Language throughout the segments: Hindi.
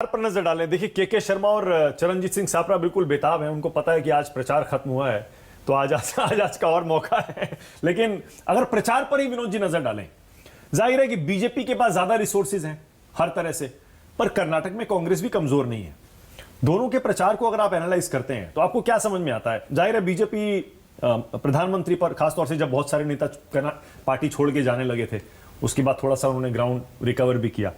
पर नजर डालें। देखिए के शर्मा और चरणजीत सिंह सापरा बिल्कुल बेताब हैं। उनको पता है कि आज प्रचार खत्म हुआ है तो आज का और मौका है। लेकिन अगर प्रचार पर ही विनोद जी नजर डालें, जाहिर है कि बीजेपी के पास ज्यादा रिसोर्सेज हैं हर तरह से, पर कर्नाटक में कांग्रेस भी कमजोर नहीं है। दोनों के प्रचार को अगर आप एनालाइज करते हैं तो आपको क्या समझ में आता है? जाहिर है बीजेपी प्रधानमंत्री पर खासतौर से जब बहुत सारे नेता पार्टी छोड़ के जाने लगे थे, उसके बाद थोड़ा सा उन्होंने ग्राउंड रिकवर भी किया,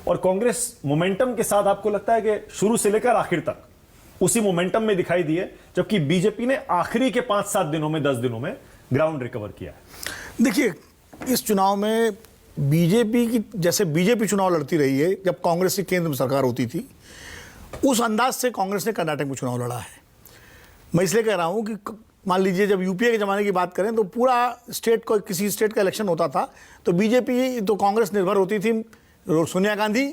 और कांग्रेस मोमेंटम के साथ आपको लगता है कि शुरू से लेकर आखिर तक उसी मोमेंटम में दिखाई दी है, जबकि बीजेपी ने आखिरी के 5-7 दिनों में 10 दिनों में ग्राउंड रिकवर किया है। देखिए, इस चुनाव में बीजेपी की, जैसे बीजेपी चुनाव लड़ती रही है जब कांग्रेस की केंद्र में सरकार होती थी, उस अंदाज से कांग्रेस ने कर्नाटक में चुनाव लड़ा है। मैं इसलिए कह रहा हूं कि मान लीजिए जब यूपीए के ज़माने की बात करें तो पूरा स्टेट को, किसी स्टेट का इलेक्शन होता था तो बीजेपी तो कांग्रेस निर्भर होती थी सोनिया गांधी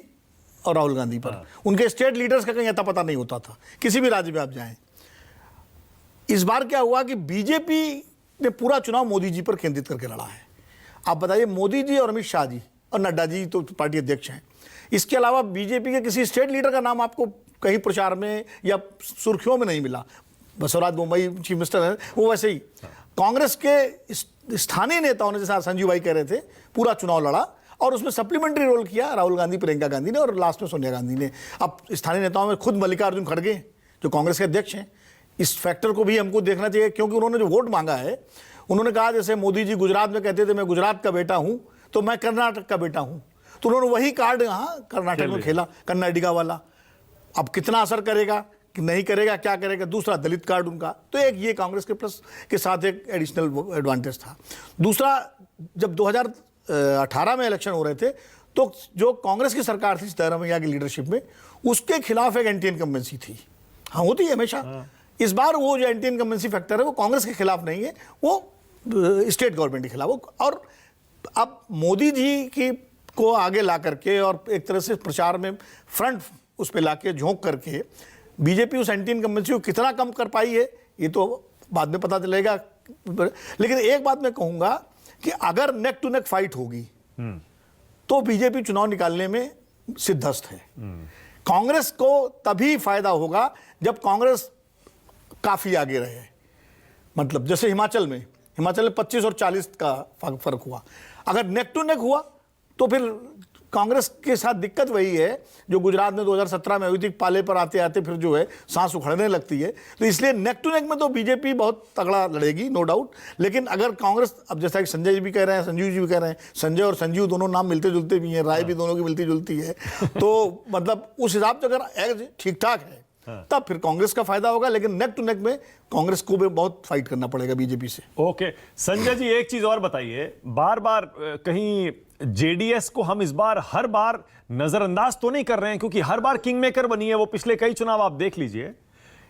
और राहुल गांधी पर। उनके स्टेट लीडर्स का कहीं अता पता नहीं होता था, किसी भी राज्य में आप जाएं। इस बार क्या हुआ कि बीजेपी ने पूरा चुनाव मोदी जी पर केंद्रित करके लड़ा है। आप बताइए, मोदी जी और अमित शाह जी और नड्डा जी तो पार्टी अध्यक्ष हैं, इसके अलावा बीजेपी के किसी स्टेट लीडर का नाम आपको कहीं प्रचार में या सुर्खियों में नहीं मिला। बसवराज बोम्मई चीफ मिनिस्टर है, वो वैसे ही कांग्रेस के स्थानीय नेताओं ने, जैसा संजीव भाई कह रहे थे, पूरा चुनाव लड़ा और उसमें सप्लीमेंट्री रोल किया राहुल गांधी, प्रियंका गांधी ने, और लास्ट में सोनिया गांधी ने। अब स्थानीय नेताओं में खुद मल्लिकार्जुन खड़गे जो कांग्रेस के अध्यक्ष हैं, इस फैक्टर को भी हमको देखना चाहिए, क्योंकि उन्होंने जो वोट मांगा है, उन्होंने कहा जैसे मोदी जी गुजरात में कहते थे मैं गुजरात का बेटा हूं तो मैं कर्नाटक का बेटा हूं, तो उन्होंने वही कार्ड यहाँ कर्नाटक में खेला, कर्नाटका वाला। अब कितना असर करेगा कि नहीं करेगा, क्या करेगा? दूसरा दलित कार्ड उनका, तो एक ये कांग्रेस के प्लस के साथ एक एडिशनल एडवांटेज था। दूसरा, जब 2018 में इलेक्शन हो रहे थे तो जो कांग्रेस की सरकार थी सिद्धरामैया की लीडरशिप में, उसके खिलाफ एक एंटी इनकम्बेंसी थी। हाँ, होती है हमेशा। इस बार वो जो एंटी इनकम्बेंसी फैक्टर है वो कांग्रेस के खिलाफ नहीं है, वो स्टेट गवर्नमेंट के खिलाफ। और अब मोदी जी की को आगे ला करके और एक तरह से प्रचार में फ्रंट उस पर ला के झोंक करके बीजेपी उस एंटी इनकम्बेंसी को कितना कम कर पाई है ये तो बाद में पता चलेगा। लेकिन एक बात मैं कहूँगा कि अगर नेक टू नेक फाइट होगी तो बीजेपी चुनाव निकालने में सिद्धस्त है। कांग्रेस को तभी फायदा होगा जब कांग्रेस काफी आगे रहे। मतलब जैसे हिमाचल में 25 और 40 का फर्क हुआ। अगर नेक टू नेक हुआ तो फिर कांग्रेस के साथ दिक्कत वही है जो गुजरात में 2017 में हुई थी, पाले पर आते आते फिर जो है सांस उखड़ने लगती है। तो इसलिए नेक टू नेक में तो बीजेपी बहुत तगड़ा लड़ेगी, नो डाउट। लेकिन अगर कांग्रेस, अब जैसा कि संजय जी भी कह रहे हैं, संजीव जी भी कह रहे हैं, संजय और संजीव दोनों नाम मिलते जुलते भी हैं, राय भी दोनों की मिलती जुलती है, तो मतलब उस हिसाब से अगर ठीक ठाक है तब फिर कांग्रेस का फायदा होगा। लेकिन नेक टू नेक में कांग्रेस को भी बहुत फाइट करना पड़ेगा बीजेपी से। ओके संजय जी, एक चीज और बताइए, बार बार कहीं जेडीएस को हम इस बार हर बार नजरअंदाज तो नहीं कर रहे हैं, क्योंकि हर बार किंग मेकर बनी है वो। पिछले कई चुनाव आप देख लीजिए,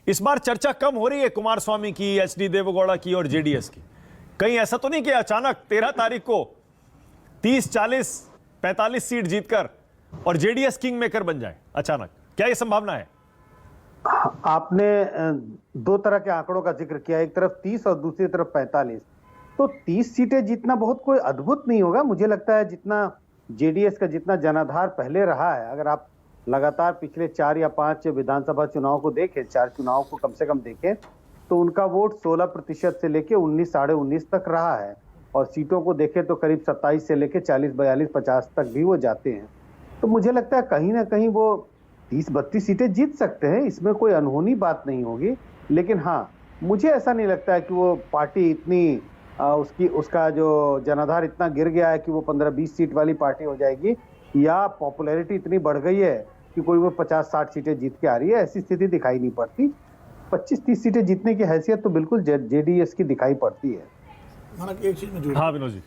इस बार चर्चा कम हो रही है कुमारस्वामी की, एचडी देवेगौड़ा की और जेडीएस की। कहीं ऐसा तो नहीं कि अचानक 13 तारीख को 30, 40, 45 सीट जीतकर और जेडीएस किंग मेकर बन जाए अचानक? क्या यह संभावना है? आपने दो तरह के आंकड़ों का जिक्र किया, एक तरफ 30 और दूसरी तरफ 45। तो 30 सीटें जीतना बहुत कोई अद्भुत नहीं होगा। मुझे लगता है जितना जेडीएस का जितना जनाधार पहले रहा है, अगर आप लगातार पिछले 4 या 5 विधानसभा चुनाव को देखें, 4 चुनाव को कम से कम देखें, तो उनका वोट 16% से लेके 19, साढ़े 19 तक रहा है। और सीटों को देखें तो करीब 27 से लेके 40, 42, 50 तक भी वो जाते हैं। तो मुझे लगता है कहीं ना कहीं वो 30-32 सीटें जीत सकते हैं, इसमें कोई अनहोनी बात नहीं होगी। लेकिन हाँ, मुझे ऐसा नहीं लगता है कि वो पार्टी इतनी उसका जो जनाधार इतना गिर गया है कि वो 15-20 सीट वाली पार्टी हो जाएगी, या पॉपुलैरिटी इतनी बढ़ गई है कि कोई वो 50-60 सीटें जीत के आ रही है, ऐसी स्थिति दिखाई नहीं पड़ती। 25-30 सीटें जीतने की हैसियत तो बिल्कुल जेडीएस की दिखाई पड़ती है। एक चीज में हाँ विनोद जी,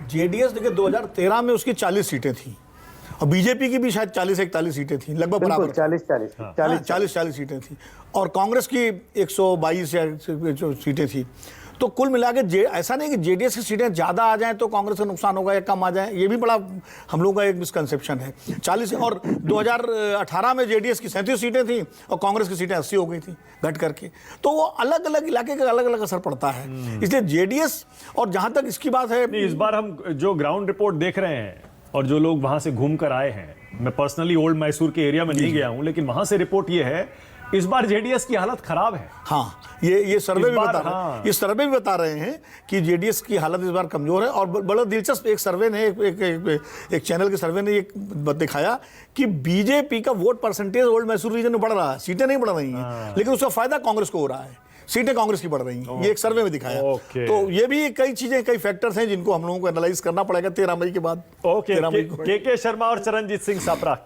जेडीएस देखिए 2013 में उसकी 40 सीटें थी और बीजेपी की भी शायद 40-41 सीटें थी, लगभग बराबर। 40 सीटें थी और कांग्रेस की 122 या सीटें थी। तो कुल मिला के ऐसा नहीं कि जेडीएस की सीटें ज़्यादा आ जाएं तो कांग्रेस का नुकसान होगा या कम आ जाएं, ये भी बड़ा हम लोगों का एक मिसकंसेप्शन है। 40 और 2018 में जेडीएस की 37 सीटें थी और कांग्रेस की सीटें 80 हो गई थी घट करके। तो वो अलग अलग इलाके का अलग अलग असर पड़ता है। इसलिए जेडीएस, और जहाँ तक इसकी बात है, इस बार हम जो ग्राउंड रिपोर्ट देख रहे हैं और जो लोग वहाँ से घूम कर आए हैं, मैं पर्सनली ओल्ड मैसूर के एरिया में नहीं गया हूं, लेकिन वहां से रिपोर्ट ये है इस बार जेडीएस की हालत खराब है। हाँ, ये सर्वे भी बता रहे हैं, हाँ। ये सर्वे भी बता रहे हैं कि जेडीएस की हालत इस बार कमजोर है। और बड़ा दिलचस्प एक सर्वे ने एक चैनल के सर्वे ने ये दिखाया कि बीजेपी का vote percentage old Mysore region में बढ़ रहा है, सीटें नहीं बढ़ रही हैं, लेकिन उसका फायदा कांग्रेस को हो रहा है, सीटें कांग्रेस की बढ़ रही हैं। ये एक सर्वे में दिखाया। तो ये भी कई चीजें, कई फैक्टर्स हैं जिनको हम लोगों को एनालाइज करना पड़ेगा 13 मई के बाद। ओके, के शर्मा और चरणजीत सिंह सापरा।